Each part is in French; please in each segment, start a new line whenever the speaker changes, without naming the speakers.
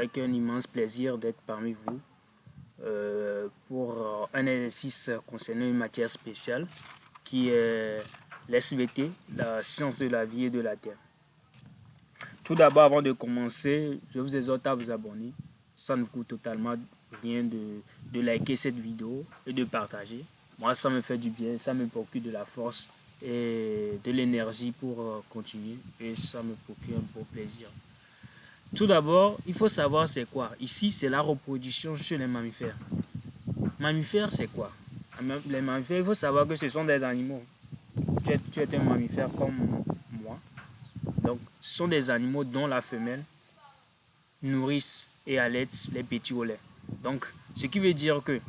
avec un immense plaisir d'être parmi vous pour un exercice concernant une matière spéciale qui est l'SVT, la science de la vie et de la terre. Tout d'abord, avant de commencer, je vous exhorte à vous abonner. Ça ne coûte totalement rien de liker cette vidéo et de partager. Moi, ça me fait du bien, ça me procure de la force et de l'énergie pour continuer et ça me procure un beau plaisir. Tout d'abord, il faut savoir c'est quoi. Ici, c'est la reproduction chez les mammifères. Mammifères, c'est quoi? Les mammifères, il faut savoir que ce sont des animaux. Tu es un mammifère comme moi. Donc, ce sont des animaux dont la femelle nourrissent et allaite les petits au lait. Donc, ce qui veut dire que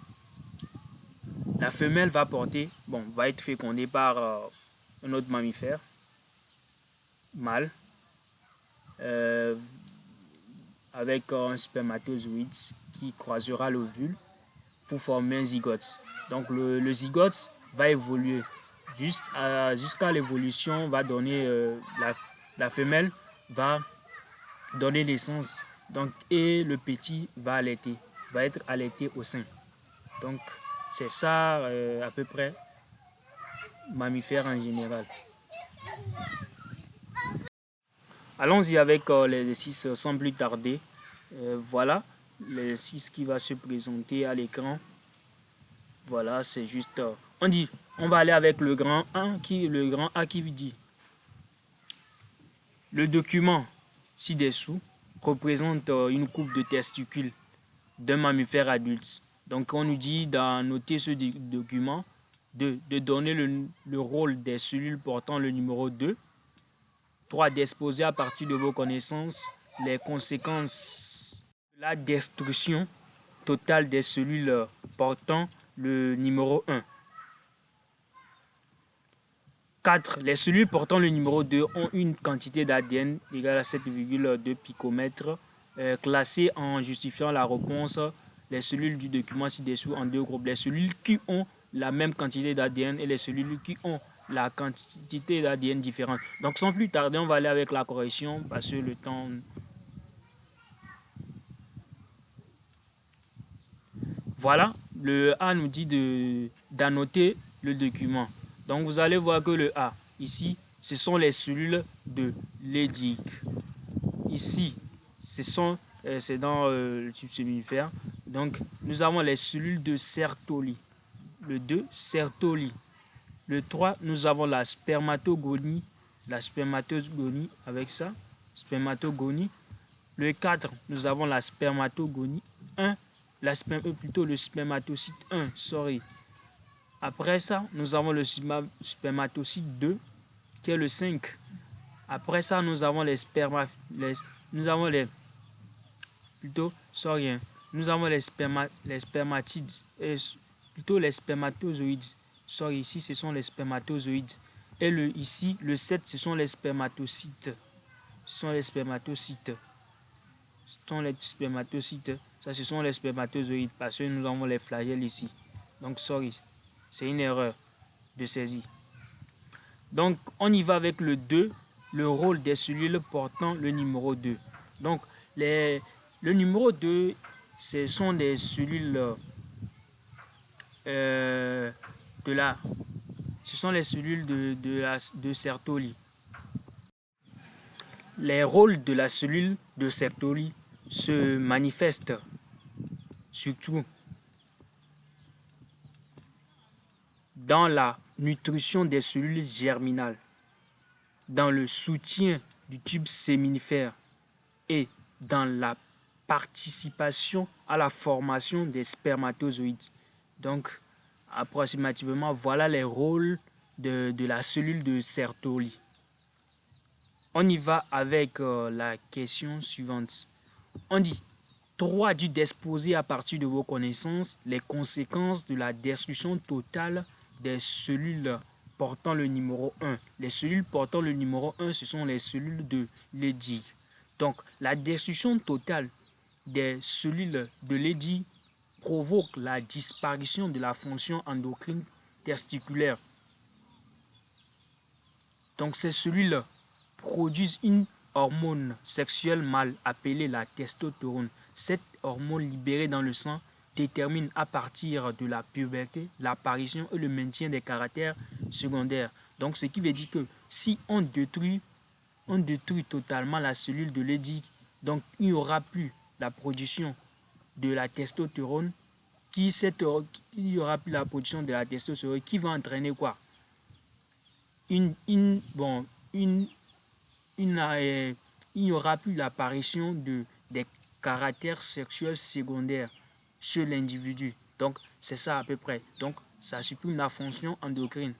la femelle va va être fécondée par un autre mammifère mâle avec un spermatozoïde qui croisera l'ovule pour former un zygote. Donc, le zygote va évoluer jusqu'à l'évolution, va donner la femelle va donner naissance, donc, et le petit va être allaité au sein. Donc, c'est ça à peu près, mammifères en général. Allons-y avec l'exercice sans plus tarder. Voilà l'exercice qui va se présenter à l'écran. Voilà, c'est juste... on va aller avec le grand A qui dit: le document ci-dessous représente une coupe de testicules d'un mammifère adulte. Donc on nous dit d'annoter ce document, de donner le rôle des cellules portant le numéro 2. 3. D'exposer à partir de vos connaissances les conséquences de la destruction totale des cellules portant le numéro 1. 4. Les cellules portant le numéro 2 ont une quantité d'ADN égale à 7,2 picomètres, classée en justifiant la réponse les cellules du document ci-dessous en deux groupes. Les cellules qui ont la même quantité d'ADN et les cellules qui ont la quantité d'ADN différente. Donc sans plus tarder, on va aller avec la correction parce que le temps... Voilà, le A nous dit d'annoter le document. Donc vous allez voir que le A, ici, ce sont les cellules de Leydig. Ici, c'est dans le tube séminifère. Donc nous avons les cellules de Sertoli. Le 2, Sertoli. Le 3, nous avons la spermatogonie. La spermatogonie avec ça, spermatogonie. Le 4, nous avons la spermatogonie 1. Le spermatocyte 1, sorry. Après ça, nous avons le spermatocyte 2, qui est le 5. Après ça, nous avons les spermatozoïdes. Sorry, ici, ce sont les spermatozoïdes. Et ici, le 7, ce sont les spermatocytes. Ce sont les spermatocytes. Ça, ce sont les spermatozoïdes parce que nous avons les flagelles ici. Donc, sorry, c'est une erreur de saisie. Donc, on y va avec le 2, le rôle des cellules portant le numéro 2. Donc, le numéro 2, ce sont des cellules ce sont les cellules de Sertoli. Les rôles de la cellule de Sertoli se manifestent surtout dans la nutrition des cellules germinales, dans le soutien du tube séminifère et dans la participation à la formation des spermatozoïdes. Donc, approximativement, voilà les rôles de la cellule de Sertoli. On y va avec la question suivante. On dit: 3. Dû d'exposer à partir de vos connaissances les conséquences de la destruction totale des cellules portant le numéro 1. Les cellules portant le numéro 1, ce sont les cellules de Leydig. Donc, la destruction totale des cellules de Leydig provoque la disparition de la fonction endocrine testiculaire. Donc, ces cellules produisent une hormone sexuelle mâle appelée la testostérone. Cette hormone libérée dans le sang détermine à partir de la puberté l'apparition et le maintien des caractères secondaires. Donc, ce qui veut dire que si on détruit totalement la cellule de Leydig, donc il n'y aura plus la production de la testostérone, il y aura plus la production de la testostérone qui va entraîner quoi? Il n'y aura plus l'apparition des caractères sexuels secondaires chez l'individu. Donc, c'est ça à peu près. Donc, ça supprime la fonction endocrine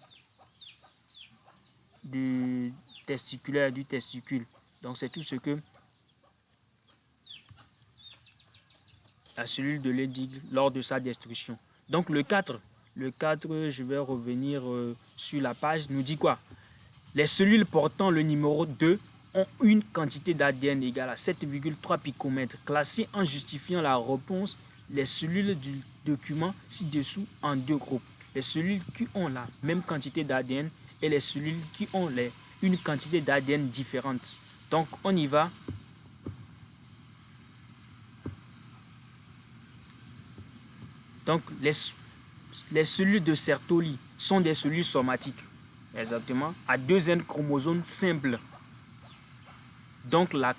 du testicule. Donc, c'est tout ce que la cellule de Leydig lors de sa destruction. Donc, le 4, je vais revenir sur la page, nous dit quoi? Les cellules portant le numéro 2 ont une quantité d'ADN égale à 7,3 picomètres. Classées en justifiant la réponse, les cellules du document ci-dessous en deux groupes. Les cellules qui ont la même quantité d'ADN et les cellules qui ont une quantité d'ADN différente. Donc, on y va. Donc, les cellules de Sertoli sont des cellules somatiques, exactement, à 2 N chromosomes simples. Donc, la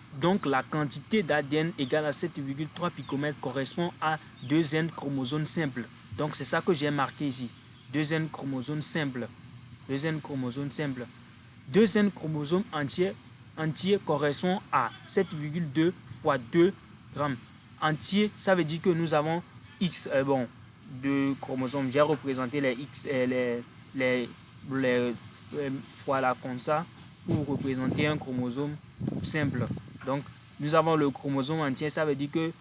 quantité d'ADN égale à 7,3 picomètres correspond à 2 N chromosomes simples. Donc, c'est ça que j'ai marqué ici. 2 N chromosomes simples. 2 N chromosomes simples. 2 N chromosomes entiers correspond à 7,2 fois 2 grammes. Entier, ça veut dire que nous avons X, deux chromosomes. J'ai représenté les X, les fois là comme ça pour représenter un chromosome simple. Donc, nous avons le chromosome entier, ça veut dire que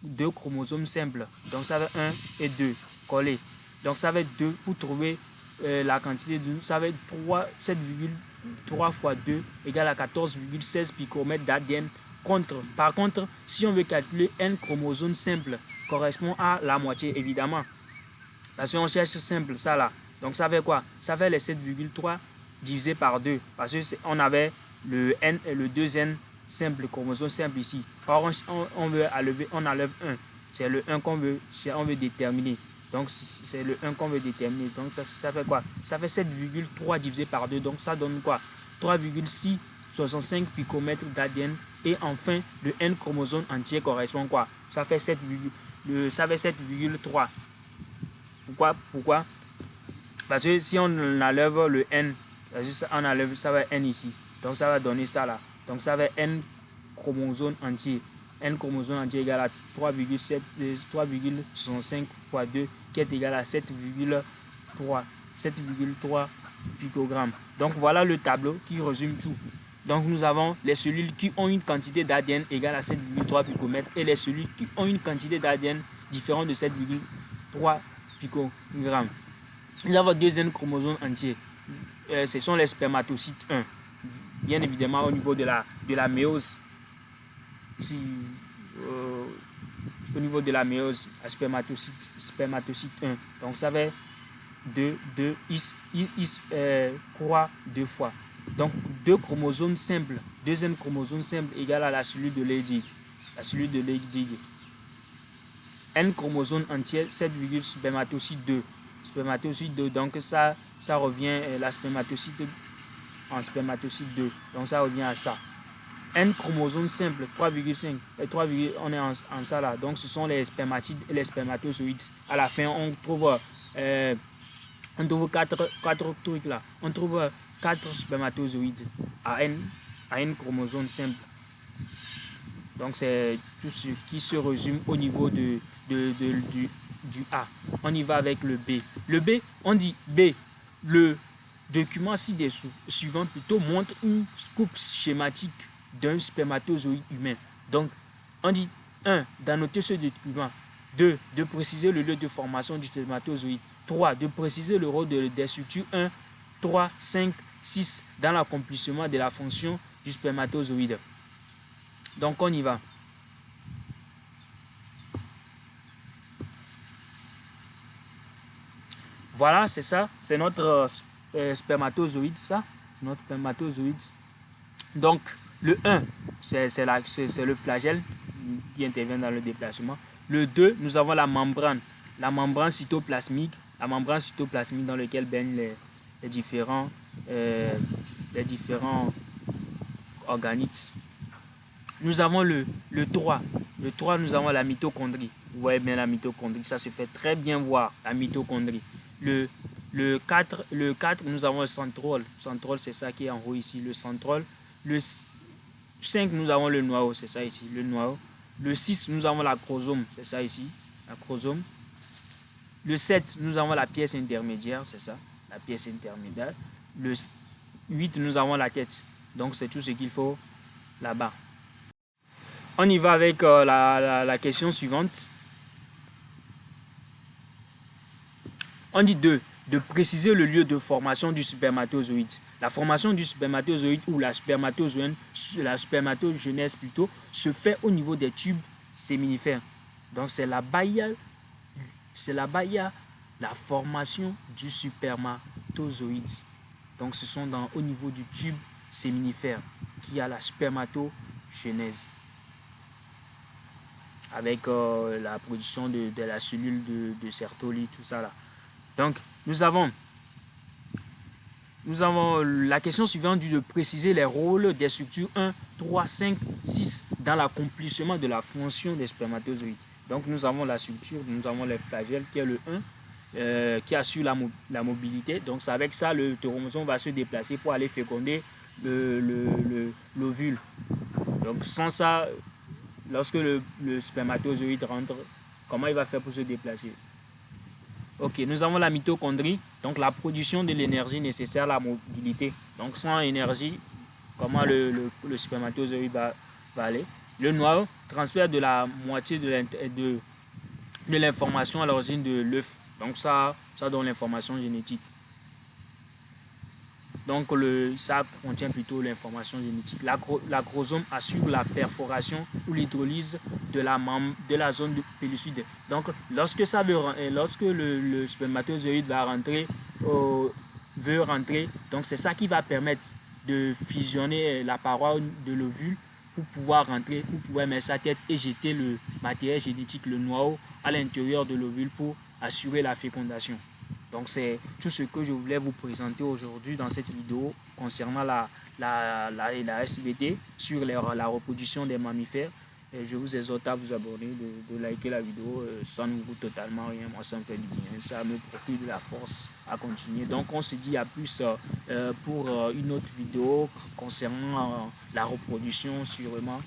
2 chromosomes simples. Donc, ça veut 1 et 2 collés. Donc, ça veut 2 pour trouver la quantité de. Ça veut 7,3 fois 2 égale à 14,16 picomètres d'ADN. Par contre, si on veut calculer n chromosomes simple, correspond à la moitié, évidemment. Parce qu'on cherche simple, ça là. Donc, ça fait quoi? Ça fait les 7,3 divisé par 2. Parce qu'on avait le N et le 2N simple, chromosome simple ici. Or, on enlève 1. C'est le 1 qu'on veut déterminer. Donc, c'est le 1 qu'on veut déterminer. Donc, ça fait quoi? Ça fait 7,3 divisé par 2. Donc, ça donne quoi? 3,665 picomètres d'ADN. Et enfin, le N chromosome entier correspond quoi? Ça fait 7,3. Pourquoi? Parce que si on enlève le N, on enlève, ça va N ici. Donc, ça va donner ça là. Donc, ça va N chromosome entier. N chromosome entier égale à 3,65 fois 2, qui est égal à 7,3 picogrammes. Donc, voilà le tableau qui résume tout. Donc, nous avons les cellules qui ont une quantité d'ADN égale à 7,3 picomètres et les cellules qui ont une quantité d'ADN différente de 7,3 picogrammes. Nous avons 2 N chromosomes entiers. Ce sont les spermatocytes 1. Bien évidemment, au niveau de la méiose, au niveau de la méiose, la spermatocyte 1. Donc, ça va 2 croix 2 fois. Donc, 2 chromosomes simples, 2 N chromosomes simples égale à la cellule de Leydig. La cellule de Leydig. N chromosome entier, 7, spermatocyte 2. Spermatocyte 2, donc ça revient la spermatocyte en spermatocyte 2. Donc, ça revient à ça. N chromosome simple, 3,5. On est en ça là. Donc, ce sont les spermatides et les spermatozoïdes. À la fin, on trouve 4 trucs là. On trouve 4 spermatozoïdes à N chromosome simple. Donc, c'est tout ce qui se résume au niveau du A. On y va avec le B. Le B, on dit B. Le document ci-dessous, suivant plutôt, montre une coupe schématique d'un spermatozoïde humain. Donc, on dit 1. D'annoter ce document. 2. De préciser le lieu de formation du spermatozoïde. 3. De préciser le rôle des structures 1, 3, 5, 6 dans l'accomplissement de la fonction du spermatozoïde. Donc, on y va. Voilà, c'est ça. C'est notre spermatozoïde, ça. C'est notre spermatozoïde. Donc, le 1, c'est le flagelle qui intervient dans le déplacement. Le 2, nous avons la membrane cytoplasmique, dans laquelle baignent les différents organites. Nous avons le 3. Le 3, nous avons la mitochondrie. Vous voyez bien la mitochondrie, ça se fait très bien voir, la mitochondrie. Le 4, nous avons le centrole. Le centrole, c'est ça qui est en haut ici, le centrole. Le 5, nous avons le noyau, c'est ça ici, le noyau. Le 6, nous avons l'acrosome, c'est ça ici, l'acrosome. Le 7, nous avons la pièce intermédiaire, c'est ça, la pièce intermédiaire. Le 8, nous avons la tête. Donc, c'est tout ce qu'il faut là-bas. On y va avec la question suivante. On dit de préciser le lieu de formation du spermatozoïde. La formation du spermatozoïde ou la spermatogenèse plutôt, se fait au niveau des tubes séminifères. Donc c'est la formation du spermatozoïde. Donc ce sont au niveau du tube séminifère qu'il y a la spermatogenèse. Avec la production de la cellule de Sertoli, tout ça là. Donc, nous avons la question suivante de préciser les rôles des structures 1, 3, 5, 6 dans l'accomplissement de la fonction des spermatozoïdes. Donc, nous avons la structure, nous avons les flagelles qui est le 1, qui assure la mobilité. Donc, c'est avec ça, le chromosome va se déplacer pour aller féconder l'ovule. Donc, sans ça, lorsque le spermatozoïde rentre, comment il va faire pour se déplacer? Ok, nous avons la mitochondrie, donc la production de l'énergie nécessaire à la mobilité. Donc sans énergie, comment le spermatozoïde va aller? Le noyau, transfert de la moitié de l'information à l'origine de l'œuf. Donc ça donne l'information génétique. Donc ça contient plutôt l'information génétique. L'acrosome assure la perforation ou l'hydrolyse de la zone de pellucide. Donc lorsque le spermatozoïde veut rentrer, donc c'est ça qui va permettre de fusionner la paroi de l'ovule pour pouvoir rentrer, pour pouvoir mettre sa tête et jeter le matériel génétique, le noyau, à l'intérieur de l'ovule pour assurer la fécondation. Donc c'est tout ce que je voulais vous présenter aujourd'hui dans cette vidéo concernant la SVT sur la reproduction des mammifères. Et je vous exhorte à vous abonner, de liker la vidéo, ça ne vous coûte totalement rien, moi ça me fait du bien, ça me procure de la force à continuer. Donc on se dit à plus pour une autre vidéo concernant la reproduction sûrement.